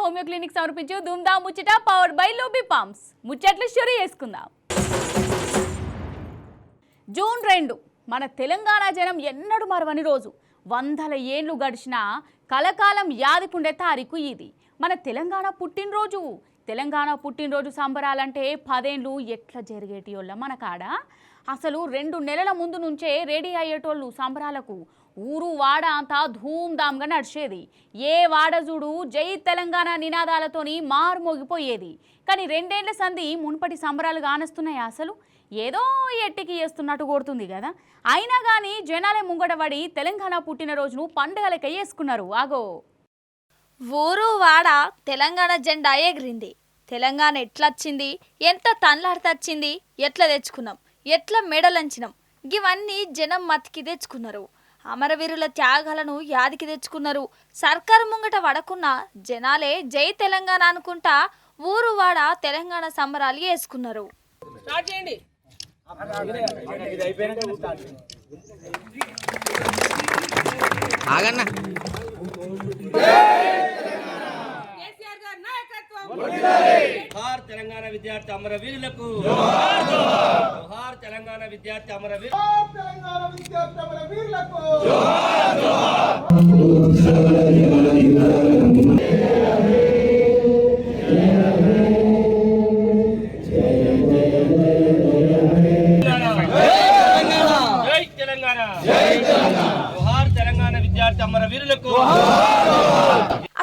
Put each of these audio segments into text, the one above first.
Homeo clinic సమర్పించు ధూమ్ధామ్ ముచ్చట powered by Lobby pumps. ముచ్చట్లు షురు చేసుకుందాం. జూన్ 2 మన తెలంగాణ జనం ఎన్నడూ మరవని రోజు. 100 ఏళ్లు గడిచినా కలకాలం యాదికుండే తారీఖు ఇది. మన తెలంగాణ పుట్టినరోజు. తెలంగాణ పుట్టినరోజు సంబరాలంటే 10 ఏళ్ళు ఎట్లా జరిగేటియోళ్ళ మన కాడ. అసలు 2 నెలల ముందు నుంచే రెడీ అయ్యేటోళ్ళు సంబరాలకు. ఊరు వాడ అంతా ధూమ్ధామ్గా నడిచేది. ఏ వాడ చూడు జై తెలంగాణ నినాదాలతోని మారుమోగిపోయేది. కానీ 2 ఏళ్ల సంధి మునుపటి సంబరాలు కానస్తున్నాయి. అసలు ఏదో ఎట్టికి వేస్తున్నట్టు కొడుతుంది కదా. అయినా కానీ జనాలే ముంగడబడి తెలంగాణ పుట్టినరోజును పండుగలకై వేసుకున్నారు. ఆగో ఊరు వాడ తెలంగాణ జెండా ఎగిరింది. తెలంగాణ ఎట్లొచ్చింది, ఎంత తన్లాడితచ్చింది, ఎట్లా తెచ్చుకున్నాం, ఎట్లా మెడలంచినాం, ఇవన్నీ జనం మతికి తెచ్చుకున్నారు. అమరవీరుల త్యాగాలను యాదికి తెచ్చుకున్నారు. సర్కారు ముంగట వడకున్న జనాలే జై తెలంగాణ అనుకుంటా ఊరు వాడ తెలంగాణ సంబరాలు వేసుకున్నారు. జోహార్ తెలంగాణ విద్యార్థి అమరవీరులకు, జోహార్ తెలంగాణ విద్యార్థి అమరవీరులకు. జై తెలంగాణ, జోహార్ తెలంగాణ విద్యార్థి అమరవీరులకు.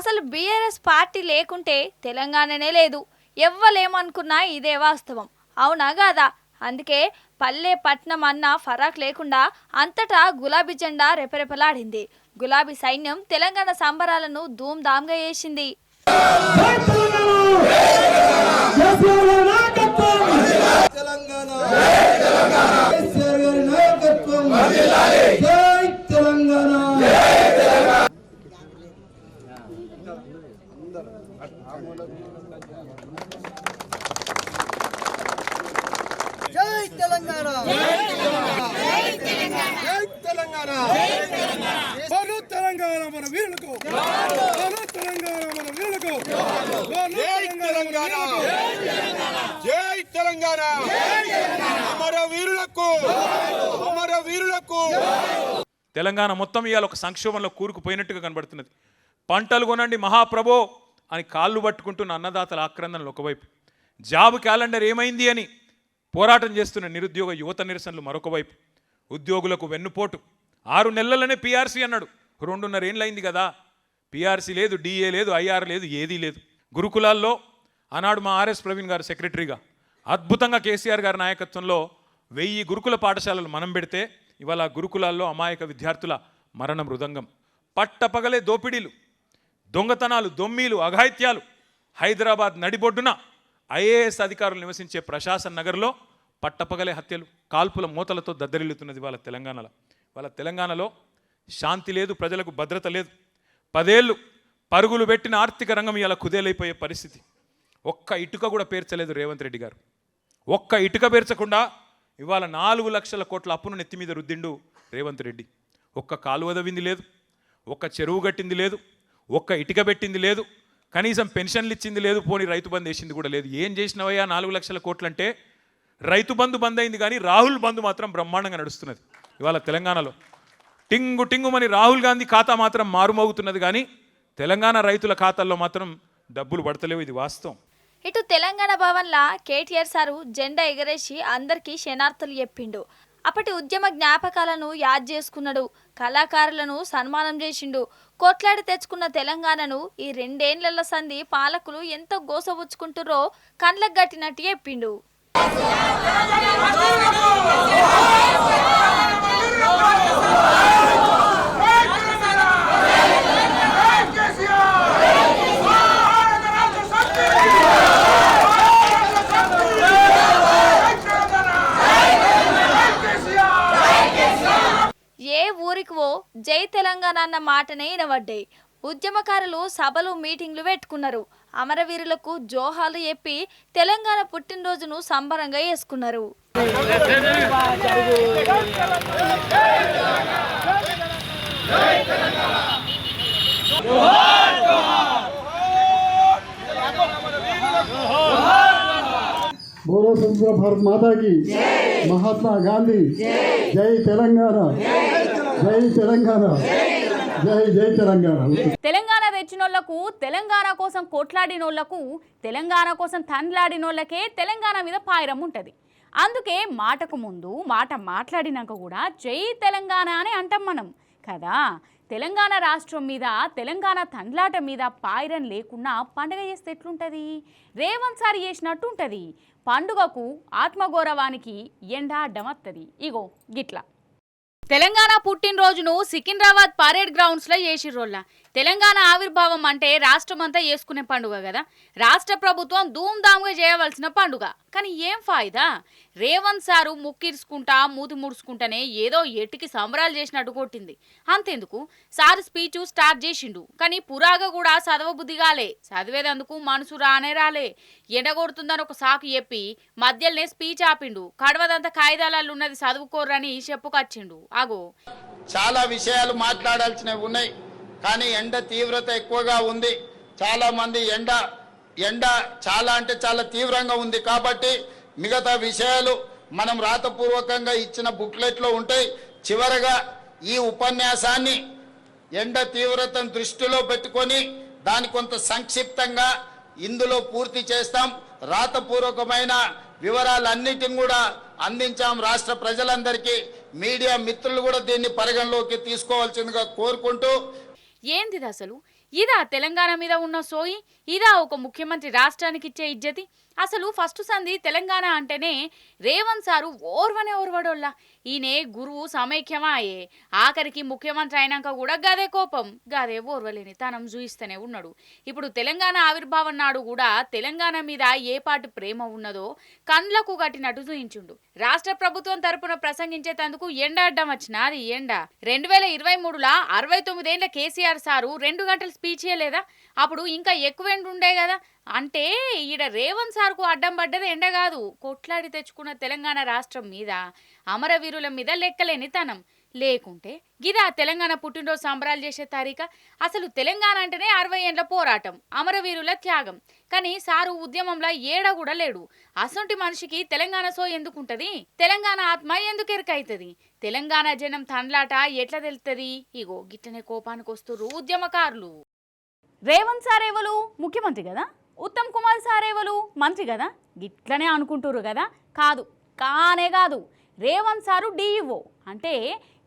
అసలు బీఆర్ఎస్ పార్టీ లేకుంటే తెలంగాణనే లేదు. ఎవ్వలేమనుకున్నా ఇదే వాస్తవం. అవునా కాదా? అందుకే పల్లె పట్నం అన్న ఫరాక్ లేకుండా అంతటా గులాబీ జెండా రెపరెపలాడింది. గులాబీ సైన్యం తెలంగాణ సంబరాలను ధూమ్ధామ్గా చేసింది. తెలంగాణ మొత్తం ఇవాళ ఒక సంక్షోభంలో కూరుకుపోయినట్టుగా కనబడుతున్నది. పంటలు కొనండి మహాప్రభో అని కాళ్ళు పట్టుకుంటున్న అన్నదాతల ఆక్రందనలు ఒకవైపు, జాబ్ క్యాలెండర్ ఏమైంది అని పోరాటం చేస్తున్న నిరుద్యోగ యువత నిరసనలు మరొక వైపు, ఉద్యోగులకు వెన్నుపోటు. 6 నెలలనే పీఆర్సీ అన్నాడు. 2.5 ఏళ్ళు అయింది కదా. పీఆర్సీ లేదు, డిఏ లేదు, ఐఆర్ లేదు, ఏదీ లేదు. గురుకులాల్లో ఆనాడు మా ఆర్ఎస్ ప్రవీణ్ గారు సెక్రటరీగా అద్భుతంగా కేసీఆర్ గారి నాయకత్వంలో 1000 గురుకుల పాఠశాలలు మనం పెడితే ఇవాళ గురుకులాల్లో అమాయక విద్యార్థుల మరణ మృదంగం. పట్టపగలే దోపిడీలు, దొంగతనాలు, దొమ్మీలు, అఘాయిత్యాలు. హైదరాబాద్ నడిబొడ్డున ఐఏఎస్ అధికారులు నివసించే ప్రశాసన్ నగర్లో పట్టపగలే హత్యలు, కాల్పుల మూతలతో దద్దరిల్లుతున్నది వాళ్ళ తెలంగాణలో. వాళ్ళ తెలంగాణలో శాంతి లేదు, ప్రజలకు భద్రత లేదు. 10 ఏళ్ళు పరుగులు పెట్టిన ఆర్థిక రంగం ఇలా కుదేలైపోయే పరిస్థితి. ఒక్క ఇటుక కూడా పేర్చలేదు రేవంత్ రెడ్డి గారు. ఒక్క ఇటుక పేర్చకుండా ఇవాళ 4 లక్షల కోట్ల అప్పును నెత్తి మీద రుద్దిండు రేవంత్ రెడ్డి. ఒక్క కాలువ దవ్వింది లేదు, ఒక్క చెరువు కట్టింది లేదు, ఒక్క ఇటుక పెట్టింది లేదు, కనీసం పెన్షన్లు ఇచ్చింది లేదు, పోనీ రైతు బంధు వేసింది కూడా లేదు. ఏం చేసినవయ్యా 4 లక్షల కోట్లు అంటే? రైతు బంధు బంద్ అయింది కానీ రాహుల్ బంధు మాత్రం బ్రహ్మాండంగా నడుస్తున్నది ఇవాళ తెలంగాణలో. టింగు టింగుమని రాహుల్ గాంధీ ఖాతా మాత్రం మారుమోగుతున్నది కానీ తెలంగాణ రైతుల ఖాతాల్లో మాత్రం డబ్బులు పడతలేవు. ఇది వాస్తవం. ఇటు తెలంగాణ భవన్లా కేటీఆర్ సారు జెండా ఎగరేసి అందరికీ శనార్థులు చెప్పిండు. అప్పటి ఉద్యమ జ్ఞాపకాలను యాద్ చేసుకున్నాడు. కళాకారులను సన్మానం చేసిండు. కొట్లాడి తెచ్చుకున్న తెలంగాణను ఈ 2 ఏళ్ల సంధి పాలకులు ఎంత గోసబుచ్చుకుంటుర్రో కండ్లకు గట్టినట్టు చెప్పిండు. ఏ ఊరికివో జై తెలంగాణ అన్న మాటనే వినబడ్డాయి. ఉద్యమకారులు సభలు మీటింగ్లు పెట్టుకున్నారు. అమరవీరులకు జోహాలు చెప్పి తెలంగాణ పుట్టినరోజును సంబరంగా చేసుకున్నారు. స్వతంత్ర భారత్ మాతాకి, మహాత్మా గాంధీ, జై తెలంగాణ, జై తెలంగాణ, జై జై తెలంగాణ. తెలంగాణ తెచ్చినోళ్లకు, తెలంగాణ కోసం కొట్లాడినోళ్లకు, తెలంగాణ కోసం తండ్లాడినోళ్ళకే తెలంగాణ మీద పాయిరం ఉంటుంది. అందుకే మాటకు ముందు మాట మాట్లాడినాక కూడా జై తెలంగాణ అని అంటాం మనం కదా. తెలంగాణ రాష్ట్రం మీద, తెలంగాణ తండ్లాట మీద పాయిరం లేకుండా పండుగ చేస్తే ఎట్లుంటుంది? రేవంత్ సార్ చేసినట్టు ఉంటుంది. పండుగకు, ఆత్మగౌరవానికి ఎండ అడ్డమత్తది. ఇగో గిట్లా తెలంగాణ పుట్టినరోజును సికింద్రాబాద్ పరేడ్ గ్రౌండ్స్లో చేసిర్రోళ్ళ. తెలంగాణ ఆవిర్భావం అంటే రాష్ట్రమంతా చేసుకునే పండుగ కదా. రాష్ట్ర ప్రభుత్వం ధూమ్ధామ్గా చేయవలసిన పండుగ. కానీ ఏం ఫాయిదా? రేవంత్ సారు ముక్కిర్చుకుంటా, మూతి ముడుచుకుంటానే ఏదో ఎట్టికి సంబరాలు చేసినట్టు కొట్టింది. అంతెందుకు, సారు స్పీచ్ స్టార్ట్ చేసిండు. కానీ పురాగా కూడా చదవబుద్ధి కాలే. చదివేదందుకు మనసు రాలే. ఎండగొడుతుందని ఒక సాకు చెప్పి మధ్యలోనే స్పీచ్ ఆపిండు. కడవదంతా కాయిదాలలో ఉన్నది చదువుకోరని చెప్పుకొచ్చిండు. ఆగో, చాలా విషయాలు మాట్లాడాల్సినవి ఉన్నాయి, కానీ ఎండ తీవ్రత ఎక్కువగా ఉంది. చాలా మంది ఎండ చాలా అంటే చాలా తీవ్రంగా ఉంది. కాబట్టి మిగతా విషయాలు మనం రాతపూర్వకంగా ఇచ్చిన బుక్లెట్లో ఉంటాయి. చివరగా ఈ ఉపన్యాసాన్ని ఎండ తీవ్రతను దృష్టిలో పెట్టుకొని దాని కొంత సంక్షిప్తంగా ఇందులో పూర్తి చేస్తాం. రాతపూర్వకమైన వివరాలన్నిటిని కూడా అందించాం రాష్ట్ర ప్రజలందరికీ. మీడియా మిత్రులు కూడా దీన్ని పరిగణలోకి తీసుకోవాల్సిందిగా కోరుకుంటూ, ఏందిది అసలు? ఇదా తెలంగాణ మీద ఉన్న సోయి? ఇదా ఒక ముఖ్యమంత్రి రాష్ట్రానికి ఇచ్చే ఇజ్జతి? అసలు ఫస్ట్ సంధి తెలంగాణ అంటేనే రేవంత్ సారు ఓర్వడోళ్ళ. ఈయనే గురువు సమైక్యమాయే. ఆఖరికి ముఖ్యమంత్రి అయినాక కూడా గదే కోపం, గదే ఓర్వలేని తనం చూయిస్తూనే ఉన్నాడు. ఇప్పుడు తెలంగాణ ఆవిర్భావం నాడు కూడా తెలంగాణ మీద ఏ పాటి ప్రేమ ఉన్నదో కండ్లకు కట్టినట్టు చూయించుండు. రాష్ట్ర ప్రభుత్వం తరపున ప్రసంగించేందుకు ఎండ అడ్డం వచ్చిన అది ఎండ. 2023లో 69 ఏళ్ల కేసీఆర్ సారు 2 గంటల స్పీచ్ ఇయ్యలేదా? అప్పుడు ఇంకా ఎక్కువ ఎండ ఉండే కదా. అంటే ఈడ రేవంత్ సార్కు అడ్డం పడ్డది ఎండ కాదు, కొట్లాడి తెచ్చుకున్న తెలంగాణ రాష్ట్రం మీద, అమరవీరుల మీద లెక్కలేని తనం. లేకుంటే గిదా తెలంగాణ పుట్టినరోజు సంబరాలు చేసే తారీఖ? అసలు తెలంగాణ అంటేనే 60 ఏళ్ల పోరాటం, అమరవీరుల త్యాగం. కానీ సారు ఉద్యమంలో ఏడ కూడా లేడు. అసొంటి మనిషికి తెలంగాణ సో ఎందుకుంటది? తెలంగాణ ఆత్మ ఎందుకు ఎరకైతుంది? తెలంగాణ జనం తండ్లాట ఎట్లా తెలుస్తుంది? ఇగో గిట్లనే కోపానికి వస్తుర్రు ఉద్యమకారులు. రేవంత్ సార్ ఎవరు? ముఖ్యమంత్రి కదా. ఉత్తమ్ కుమార్ సార్ ఎవరు? మంత్రి కదా. గిట్లనే అనుకుంటురు కదా. కాదు. రేవంత్ సారు డిఈఓ అంటే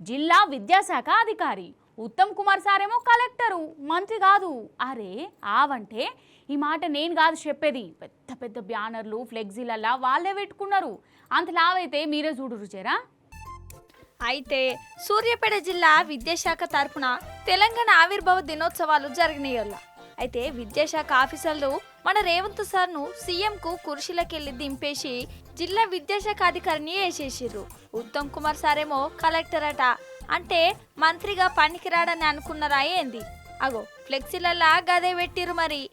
జిల్లా విద్యాశాఖ అధికారి. ఉత్తమ్ కుమార్ సారేమో కలెక్టరు, మంత్రి కాదు. అరే ఆవంటే ఈ మాట నేను కాదు చెప్పేది. పెద్ద పెద్ద బ్యానర్లు, ఫ్లెక్సీలల్లా వాళ్ళే పెట్టుకున్నారు. అంత లావైతే మీరే చూడురు చేరా. అయితే సూర్యాపేట జిల్లా విద్యాశాఖ తరపున తెలంగాణ ఆవిర్భావ దినోత్సవాలు జరిగినాయల్ల. అయితే విద్యాశాఖ ఆఫీసర్లు మన రేవంత్ సార్ను సీఎంకు కుర్చీలకెళ్ళి దింపేసి జిల్లా విద్యాశాఖ అధికారిని వేసేసిర్రు. ఉత్తమ్ కుమార్ సారేమో కలెక్టర్ అట. అంటే మంత్రిగా పనికి రాడని అనుకున్నారా ఏంది? అగో ఫ్లెక్సీలల్లా గదే పెట్టిరు మరి.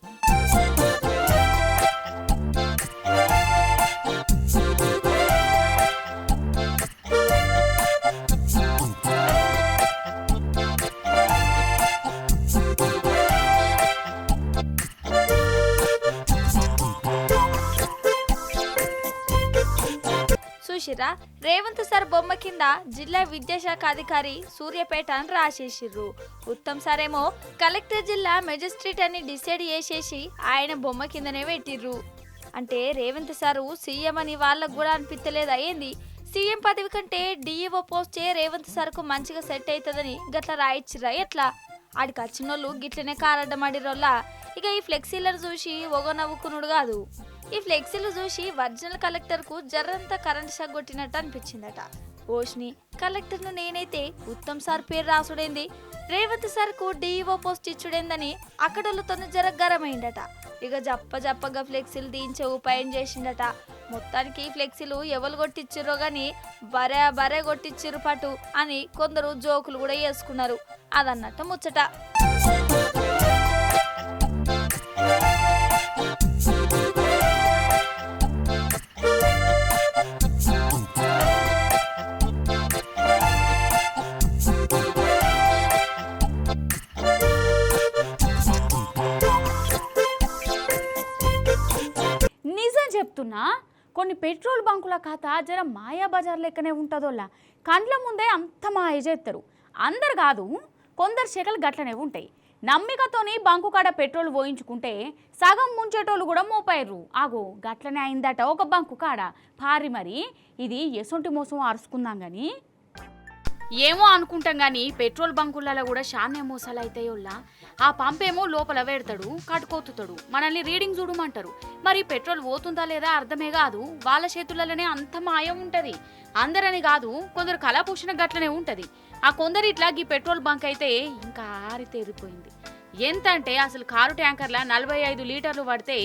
చూసిరా, రేవంత్ సార్ బొమ్మ కింద జిల్లా విద్యాశాఖ అధికారి సూర్యాపేట అని రాసేసిర్రు. ఉత్తమ్ సారేమో కలెక్టర్ జిల్లా మెజిస్ట్రేట్ అని డిసైడ్ చేసేసి ఆయన బొమ్మ కిందనే పెట్టిర్రు. అంటే రేవంత్ సారు సీఎం అని వాళ్ళకు కూడా అనిపించలేదా ఏంది? సీఎం పదవి కంటే డిఈఓ పోస్టే రేవంత్ సార్కు మంచిగా సెట్ అవుతుందని గట్లా రాయిచ్చిరా ఎట్లా? ఆడికి వచ్చినోళ్ళు గిట్లనే కారడ్డమాడిరోళ్ళ. ఇక ఈ ఫ్లెక్సీలను చూసి ఒగ నవ్వుకునుడు కాదు, ఈ ఫ్లెక్సీలు చూసి ఒరిజినల్ కలెక్టర్కు జర్రంతా కరెంట్ షాక్ కొట్టినట్టు అనిపించిందట. ఓష్ని కలెక్టర్ను నేనైతే ఉత్తమ్ సార్ పేరు రాసుడేంది, రేవంత్ సార్కు డిఈఓ పోస్ట్ ఇచ్చుడేందని అక్కడోళ్ళతో జరగరమైందట. ఇక జప్పగా ఫ్లెక్సీలు దించే ఉపాయం చేసిండట. మొత్తానికి ఫ్లెక్సీలు ఎవరు కొట్టించిరో గాని బరే కొట్టించిరు పటు అని కొందరు జోకులు కూడా వేసుకున్నారు. అదన్నట్టు ముచ్చట. నిజం చెప్తున్నా, కొన్ని పెట్రోల్ బంకుల కథ జర మాయా బజార్ లెక్కనే ఉంటుందోలా. కండ్ల ముందే అంత మాయ చేస్తారు. అందరు కాదు, కొందరు శకలు గట్లనే ఉంటాయి. నమ్మికతోని బంకు కాడ పెట్రోల్ పోయించుకుంటే సగం ముంచేటోళ్ళు కూడా మోపారు. ఆగో గట్లనే అయిందట ఒక బంకు కాడ. పారి మరి ఇది ఎసొంటి మోసం అరుచుకుందాం కానీ ఏమో అనుకుంటాం కానీ పెట్రోల్ బంకులలో కూడా శాన్య మోసాలు అవుతాయోళ్ళ. ఆ పంపేమో లోపల పెడతాడు, కట్టుకోతుతాడు, మనల్ని రీడింగ్ చూడమంటారు. మరి పెట్రోల్ పోతుందా లేదా అర్థమే కాదు. వాళ్ళ చేతులలోనే అంత మాయం ఉంటుంది. అందరని కాదు, కొందరు కళాపోషణ గట్లనే ఉంటుంది. ఆ కొందరు ఇట్లా ఈ పెట్రోల్ బంక్ అయితే ఇంకా ఆరితేరిపోయింది. ఎంత అంటే అసలు కారు ట్యాంకర్ల 45 లీటర్లు పడితే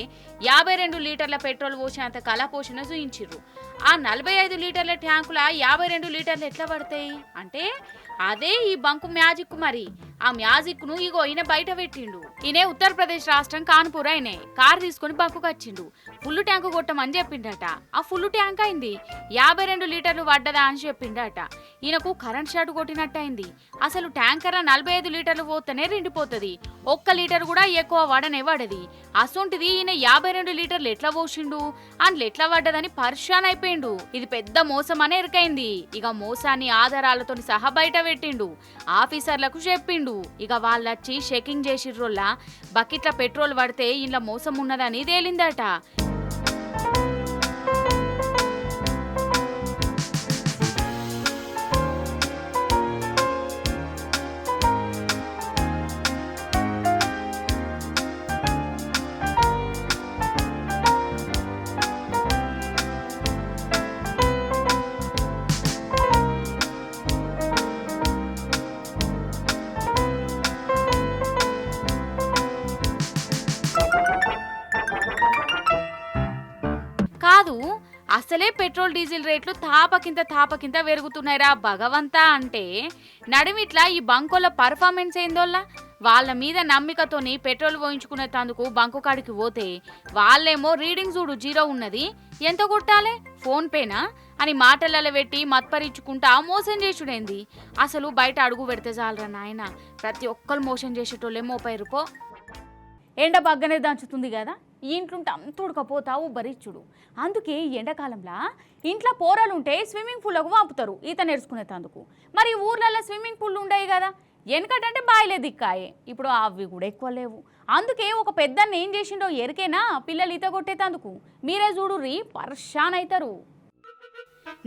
52 లీటర్ల పెట్రోల్ పోసేంత కళాపోషణ చూయించిర్రు. ఆ 45 లీటర్ల ట్యాంకుల 52 లీటర్లు ఎట్లా పడతాయి అంటే అదే ఈ బంకు మ్యాజిక్. మరి ఆ మ్యాజిక్ ను ఇగో ఈయన బయట పెట్టిండు. ఈయనే ఉత్తరప్రదేశ్ రాష్ట్రం కాన్పూర్ అయినే కారు తీసుకుని బంకుకు వచ్చిండు. ఫుల్ ట్యాంకు కొట్టమని చెప్పిండట. ఆ ఫుల్ ట్యాంక్ అయింది. 52 లీటర్లు పడ్డదా అని చెప్పిండట. ఈయనకు కరెంట్ షాట్ కొట్టినట్టయింది. అసలు ట్యాంకర్ 45 లీటర్లు పోతేనే రెండిపోతుంది. 1 లీటర్ కూడా ఎక్కువ వాడనే వాడది. అసొంటిది ఈయన 52 లీటర్లు ఎట్లా పోసిండు అందులో ఎట్లా పడ్డదని పరిశాన్ అయిపోయిండు. ఇది పెద్ద మోసం అనే ఎరికైంది. ఇక మోసాన్ని ఆధారాలతో సహా బయట పెట్టిండు. ఆఫీసర్లకు చెప్పిండు. ఇక వాళ్ళొచ్చి చెకింగ్ చేసిర్రోల్లా బకెట్ల పెట్రోల్ పడితే ఇంట్లో మోసం ఉన్నదని తేలిందట. కాదు, అసలే పెట్రోల్ డీజిల్ రేట్లు తాపకింత పెరుగుతున్నాయిరా భగవంతా అంటే నడిమిట్లా ఈ బంకుల పర్ఫార్మెన్స్ ఏందోల్లా. వాళ్ళ మీద నమ్మికతోని పెట్రోల్ పోయించుకునేందుకు బంకు కాడికి పోతే వాళ్ళేమో రీడింగ్ చూడు 0 ఉన్నది, ఎంత కొట్టాలి ఫోన్ పేనా అని మాటలలో పెట్టి మత్పరించుకుంటా మోసం చేసుడేంది. అసలు బయట అడుగు పెడితే చాలరా నాయన, ప్రతి ఒక్కరు మోసం చేసేటోళ్ళే మోపారు పో. ఎండ బగ్గనే దంచుతుంది కదా, ఈ ఇంట్లుంటే అంత ఉడకపోతా ఉబ్బరిచ్చుడు. అందుకే ఎండాకాలంలో ఇంట్లో పోరాలుంటే స్విమ్మింగ్ పూల్లకు పంపుతారు ఈత నేర్చుకునేందుకు. మరి ఊర్లలో స్విమ్మింగ్ పూల్ ఉండవు కదా, వెనకటంటే బాయిలే దిక్కాయే. ఇప్పుడు అవి కూడా ఎక్కువ లేవు. అందుకే ఒక పెద్దన్న ఏం చేసిండో ఎరికేనా పిల్లలు ఈత కొట్టేందుకు. మీరే చూడుర్రి, పర్షాన్ అవుతారు.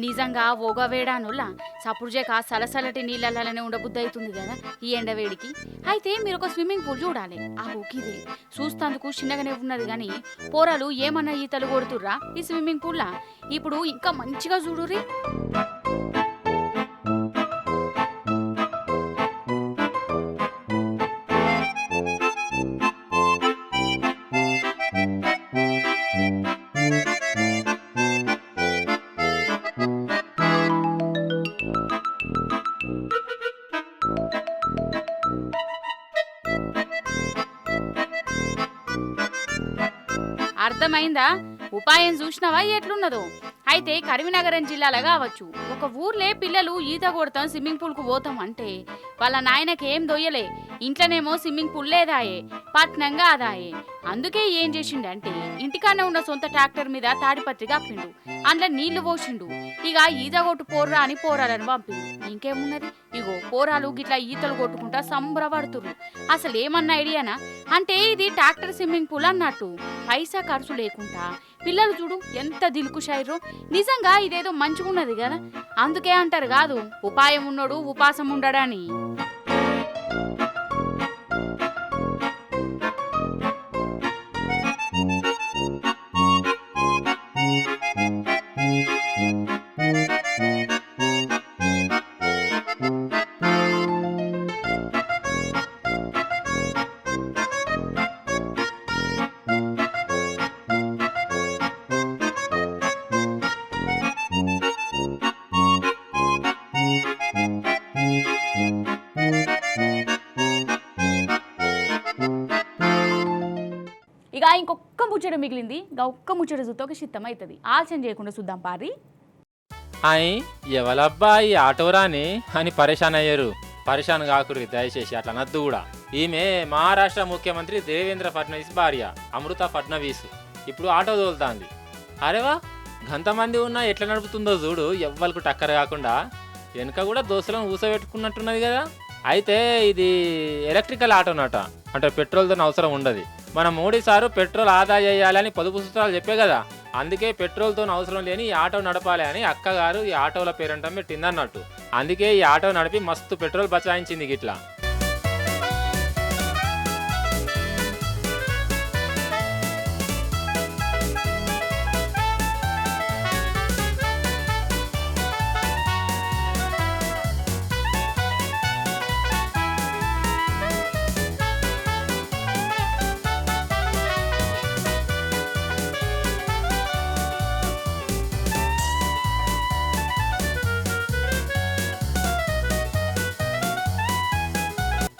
నిజంగా ఓగవేడానులా సపుర్జేక సలసలటి నీళ్ళలోనే ఉండబుద్ధి అవుతుంది కదా ఈ ఎండవేడికి. అయితే మీరు ఒక స్విమ్మింగ్ పూల్ చూడాలి. ఆ ఊకిదే చూస్తందుకు చిన్నగానే ఉన్నది కానీ పోరాలు ఏమన్నా ఈతలు కొడుతుర్రా ఈ స్విమ్మింగ్ పూల్లా. ఇప్పుడు ఇంకా మంచిగా చూడుర్రి. అర్థమైందా? ఉపాయం చూసినావా ఎట్లున్నదో. అయితే కరీంనగరం జిల్లాలో కావచ్చు ఒక ఊర్లే పిల్లలు ఈత కొడతాం స్విమ్మింగ్ పూల్కు పోతాం అంటే వాళ్ళ నాయనకి ఏం దొయ్యలే. ఇంట్లోనేమో స్విమ్మింగ్ పూల్ లేదాయే, పట్నంగా అదాయే. అందుకే ఏం చేసిండంటే ఇంటికానే ఉన్న సొంత ట్రాక్టర్ మీద తాడిపత్రి కప్పిండు, అందులో నీళ్లు పోసిండు. ఇక ఈత కొట్టు పోర్రా అని పోరాలని పంపిండు. ఇంకేమున్నది, ఇగో పోరాలు గిట్లా ఈతలు కొట్టుకుంటా సంబరపడుతుర్రు. అసలు ఏమన్నా ఐడియానా అంటే ఇది ట్రాక్టర్ స్విమ్మింగ్ పూల్ అన్నట్టు, పైసా ఖర్చు లేకుండా. పిల్లలు చూడు ఎంత దిల్కుషాయిరో. నిజంగా ఇదేదో మంచిగున్నది కదా. అందుకే అంటారు కాదు ఉపాయం ఉన్నోడు ఉపాసం ఉండడని. ఇక ఇంకొక్క ముచ్చట మిగిలింది. ఇంకా ఒక్క ముచ్చట చూస్తే ఒక చిత్తం అవుతుంది. ఆలస్యం చేయకుండా చూద్దాం పారి. అయి ఎవలబ్బా ఈ ఆటోరాని అని పరేషాన్ అయ్యారు. పరేషాన్ కాకురి దయచేసి, అట్లా నద్దు కూడా. ఈమె మహారాష్ట్ర ముఖ్యమంత్రి దేవేంద్ర ఫడ్నవీస్ భార్య అమృత ఫడ్నవీస్ ఇప్పుడు ఆటో తోలుతాంది. అరేవా గంతమంది ఉన్నా ఎట్లా నడుపుతుందో చూడు, ఎవ్వరికి టక్కర కాకుండా. వెనుక కూడా దోస్తులను ఊసబెట్టుకున్నట్టున్నది కదా. అయితే ఇది ఎలక్ట్రికల్ ఆటోనట, అంటే పెట్రోల్తో అవసరం ఉండదు. మన మోడీ సారు పెట్రోల్ ఆదా చేయాలని పొదుపు సూత్రాలు చెప్పే కదా, అందుకే పెట్రోల్తో అవసరం లేని ఈ ఆటో నడపాలి అని అక్కగారు ఈ ఆటోల పేరంట పెట్టిందన్నట్టు. అందుకే ఈ ఆటో నడిపి మస్తు పెట్రోల్ బచాయించింది గిట్లా.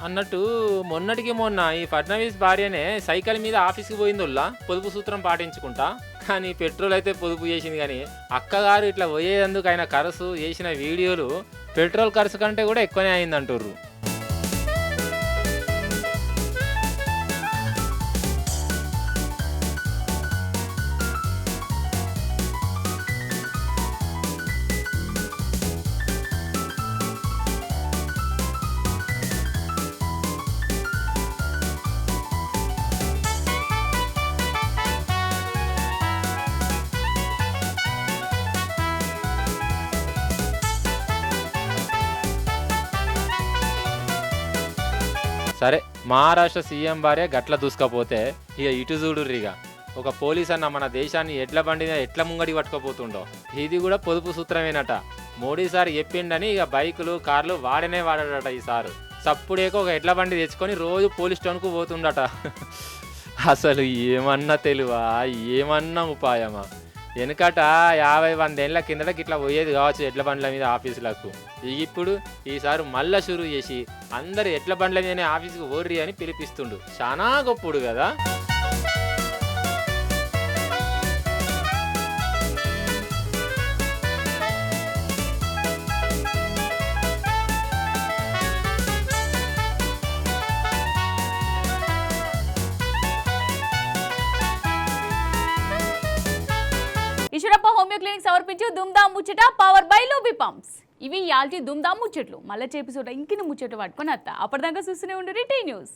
అన్నట్టు మొన్నటికి మొన్న ఈ ఫడ్నవీస్ భార్యనే సైకిల్ మీద ఆఫీస్కి పోయిందోళ్ళ పొదుపు సూత్రం పాటించుకుంటా, కానీ పెట్రోల్ అయితే పొదుపు చేసింది. కానీ అక్కగారు ఇట్లా పోయేందుకు ఆయన ఖర్చు చేసిన వీడియోలు పెట్రోల్ ఖర్చు కంటే కూడా ఎక్కువనే అయిందంటుర్రు. సరే, మహారాష్ట్ర సీఎం భార్య గట్ల దూసుకపోతే ఇక ఇటు చూడుర్రిగా ఒక పోలీస్ అన్న మన దేశాన్ని ఎడ్ల బండిని ఎట్లా ముంగడి పట్టుకపోతుండో. ఇది కూడా పొదుపు సూత్రమేనట. మోడీ సార్ చెప్పిండని ఇక బైకులు కార్లు వాడట ఈసారు. సప్పుడేకో ఒక ఎడ్ల బండి తెచ్చుకొని రోజు పోలీస్ స్టేషన్కు పోతుండట. అసలు ఏమన్నా తెలివా, ఏమన్నా ఉపాయమా? వెనుకట 50-100 ఏళ్ళ కిందటకి ఇట్లా పోయేది కావచ్చు ఎడ్ల బండ్ల మీద ఆఫీసులకు. ఇప్పుడు ఈసారి మళ్ళా షురూ చేసి అందరు ఎడ్ల బండ్ల మీదనే ఆఫీసుకు ఓర్రి అని పిలిపిస్తుండు. చాలా గొప్పుడు కదా. ఈశ్వరప్ప హోమియో క్లినిక్ సమర్పించు దుమ్దాం ముచ్చట పవర్ బై లూబీ పంప్స్. ఇవి యాల్టీ దుమ్దాం ముచ్చట్లు. మళ్ళీ చేపిసోట ఇంకిన ముచ్చట పట్టుకొని అత్త. అప్పటిదాకా చూస్తూనే ఉండు టీ న్యూస్.